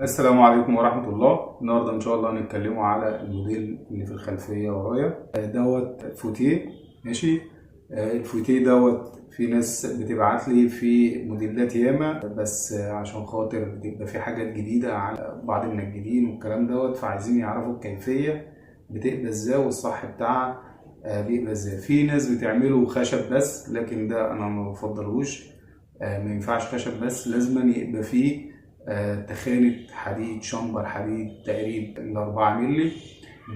السلام عليكم ورحمة الله. النهاردة إن شاء الله هنتكلموا على الموديل اللي في الخلفية ورايا دوت فوتيه. ماشي. الفوتيه دوت في ناس بتبعت لي في موديلات ياما، بس عشان خاطر بتبقى في حاجات جديدة على بعض المنجدين والكلام دوت، فعايزين يعرفوا الكيفية بتبقى ازاي والصح بتاعها بيبقى ازاي. في ناس بتعمله خشب بس، لكن ده أنا ما بفضلهوش. ما ينفعش خشب بس، لازم يبقى فيه تخانة حديد، شمبر حديد تقريبا ال4 مللي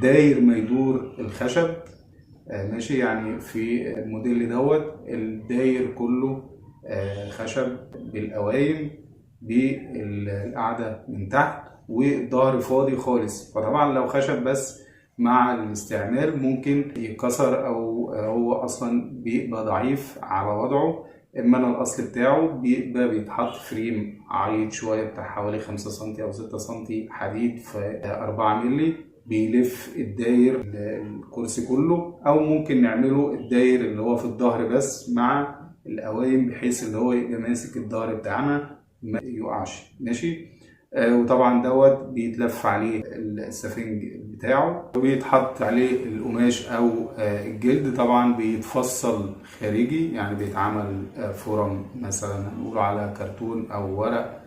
داير ما يدور الخشب. ماشي. يعني في الموديل دوت الداير كله خشب بالقوايم بالقاعدة من تحت، والظهر فاضي خالص. فطبعا لو خشب بس مع الاستعمال ممكن يتكسر، او هو اصلا بيبقى ضعيف على وضعه. اما انا الاصل بتاعه بيبقى بيتحط فريم عريض شويه بتاع حوالي 5 سم او 6 سم حديد في 4 مللي بيلف الداير الكرسي كله، او ممكن نعمله الداير اللي هو في الظهر بس مع القوايم، بحيث اللي هو يبقى ماسك الظهر بتاعنا ما يقعش. ماشي. وطبعا دوت بيتلف عليه السفنج بتاعه، وبيتحط عليه القماش او الجلد. طبعا بيتفصل خارجي، يعني بيتعمل فرم مثلا هنقول على كرتون او ورق،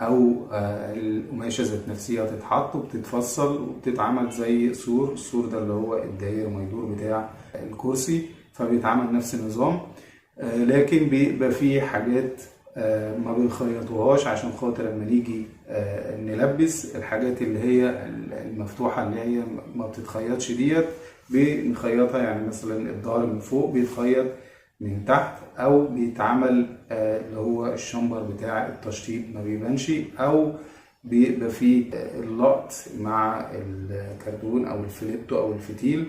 او القماشه ذات نفسها تتحط وبتتفصل وبتتعمل زي سور. السور ده اللي هو الداير ما يدور بتاع الكرسي، فبيتعمل نفس النظام. لكن بيبقى فيه حاجات ما بنخيطوهاش، عشان خاطر لما نيجي نلبس الحاجات اللي هي المفتوحة اللي هي ما بتتخيطش ديت بنخيطها. يعني مثلا الظهر من فوق بيتخيط من تحت، او بيتعمل اللي هو الشمبر بتاع التشطيب ما بيبانش، او بيبقى فيه اللقط مع الكرتون او الفليتو او الفتيل.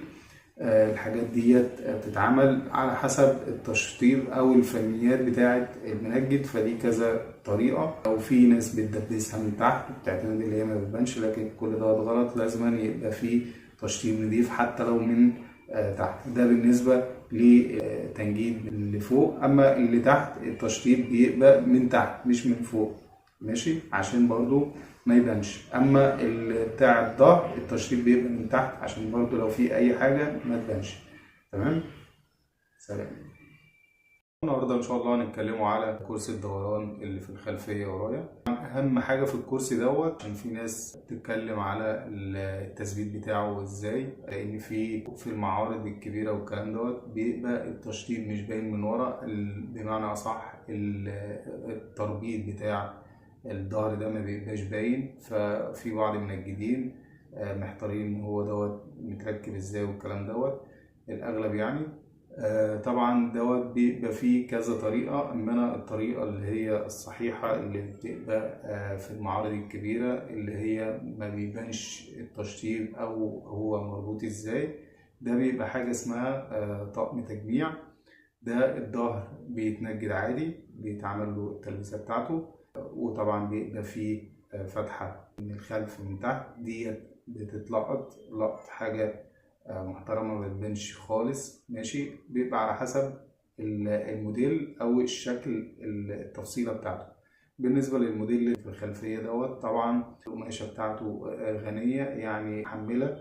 الحاجات ديت بتتعمل على حسب التشطيب او الفنيات بتاعه المنجد، فدي كذا طريقه. او في ناس بتدبسها من تحت وبتعتمد اللي هي ما بتبانش، لكن كل ده غلط. لازم يبقى فيه تشطيب نضيف حتى لو من تحت. ده بالنسبه لتنجيد اللي فوق. اما اللي تحت التشطيب بيبقى من تحت مش من فوق. ماشي، عشان برضو ما يبانش. اما بتاع الظهر التشطيب بيبقى من تحت، عشان برضو لو في اي حاجه ما تبانش. تمام. سلام. النهارده ان شاء الله هنتكلموا على كرسي الدوران اللي في الخلفيه ورايا. اهم حاجه في الكرسي دوت، عشان في ناس بتتكلم على التثبيت بتاعه ازاي، لان في المعارض الكبيره والكلام دوت بيبقى التشطيب مش باين من ورا. بمعنى اصح التربيط بتاع الظهر ده ما بيبقاش باين. ففي بعض المنجدين محتارين هو دوت متركب ازاي والكلام دوت. الاغلب يعني طبعا دوت بيبقى فيه كذا طريقة. أما أنا الطريقة اللي هي الصحيحة اللي بتبقى في المعارض الكبيرة، اللي هي ما بيبانش التشطيب أو هو مربوط إزاي، ده بيبقى حاجة اسمها طقم تجميع. ده الظهر بيتنجد عادي، بيتعمل له التلبسة بتاعته، وطبعا بيبقى فيه فتحة من الخلف من تحت ديت بتتلقط لقط حاجة محترمة ما بتبانش خالص. ماشي. بيبقى على حسب الموديل أو الشكل التفصيلة بتاعته. بالنسبة للموديل اللي في الخلفية دوت، طبعا القماشة بتاعته غنية، يعني محملة.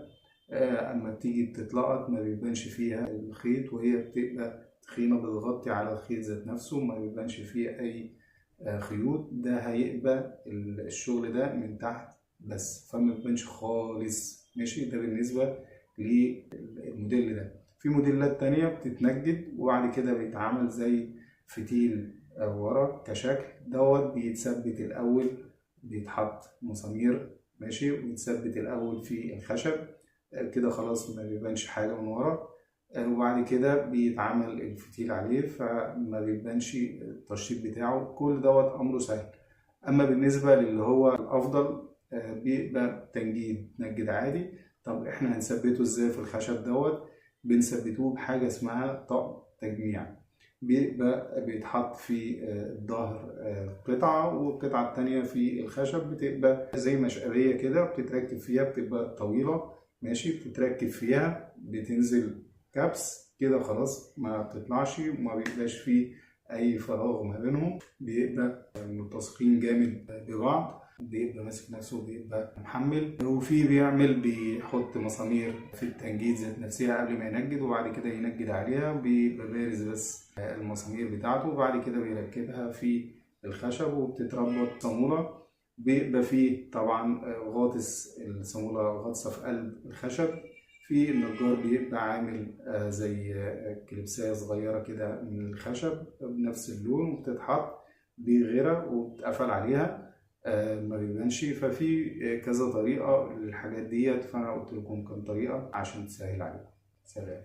أما بتيجي بتتلقط ما بيبانش فيها الخيط، وهي بتبقى تخينة بتغطي على الخيط ذات نفسه، ما بيبانش فيه أي خيوط. ده هيبقى الشغل ده من تحت بس، فما بيبانش خالص. ماشي. ده بالنسبة للموديل ده. في موديلات تانية بتتنجد وبعد كده بيتعمل زي فتيل ورا كشكل دوت، بيتثبت الأول، بيتحط مسامير. ماشي. ويتثبت الأول في الخشب كده خلاص ما بيبانش حاجة من ورا. وبعد كده بيتعمل الفتيل عليه فما بيبانش التشطيب بتاعه. كل دوت أمره سهل. أما بالنسبة للي هو الأفضل بيبقى تنجيد عادي. طب احنا هنثبته ازاي في الخشب دوت؟ بنثبتوه بحاجة اسمها طقم تجميع. بيبقى بيتحط في الظهر قطعة، والقطعة التانية في الخشب بتبقى زي مشقرية كده بتتركب فيها، بتبقى طويلة. ماشي. بتتركب فيها، بتنزل كبس كده خلاص ما بتطلعش، وما بيبقاش فيه أي فراغ ما بينهم، بيبقى ملتصقين جامد ببعض. بيبقى ماسك نفسه وبيبقى محمل. وفي بيحط مسامير في التنجيد ذات نفسها قبل ما ينجد، وبعد كده ينجد عليها، بيبقى بارز بس المسامير بتاعته، وبعد كده بيركبها في الخشب وبتتربط صامولة. بيبقى فيه طبعا غاطس الصامولة غاطسة في قلب الخشب. في النجار بيبقى عامل زي كليبساية صغيرة كده من الخشب بنفس اللون، وبتتحط بغيرة وبتقفل عليها ما بيبانش. ففي كذا طريقة للحاجات ديت، فأنا قلت لكم كم طريقة عشان تسهل عليكم. سلام.